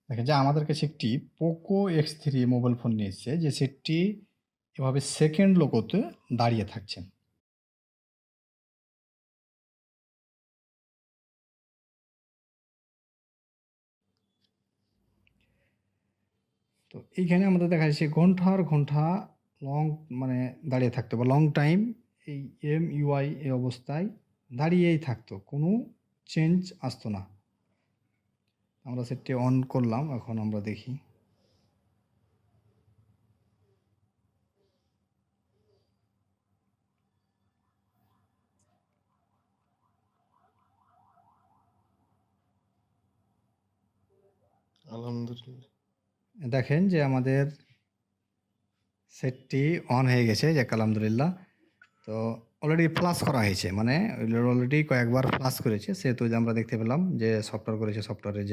দেখেন যে আমাদের কাছে একটি পোকো X3 মোবাইল ফোন নিয়ে এসেছে যে সেটটি এভাবে সেকেন্ড লোগোতে দাঁড়িয়ে থাকছে। তো এইখানে আমাদের দেখা যাচ্ছে ঘন্টার ঘন্টা লং মানে দাঁড়িয়ে থাকতো বা লং টাইম এই MUI এই অবস্থায় দাঁড়িয়েই থাকতো, কোনো চেঞ্জ আসতো না। আমরা সেটটি অন করলাম, এখন আমরা দেখি। আলহামদুলিল্লাহ। দেখেন যে আমাদের সেটটি অন হয়ে গেছে, যাক আলহামদুলিল্লাহ। তো অলরেডি ফ্লাশ করা হয়েছে, মানে অলরেডি কয়েকবার ফ্লাশ করেছে, সেহেতু যে আমরা দেখতে পেলাম যে সফটওয়্যার করেছে, সফটওয়্যারে যে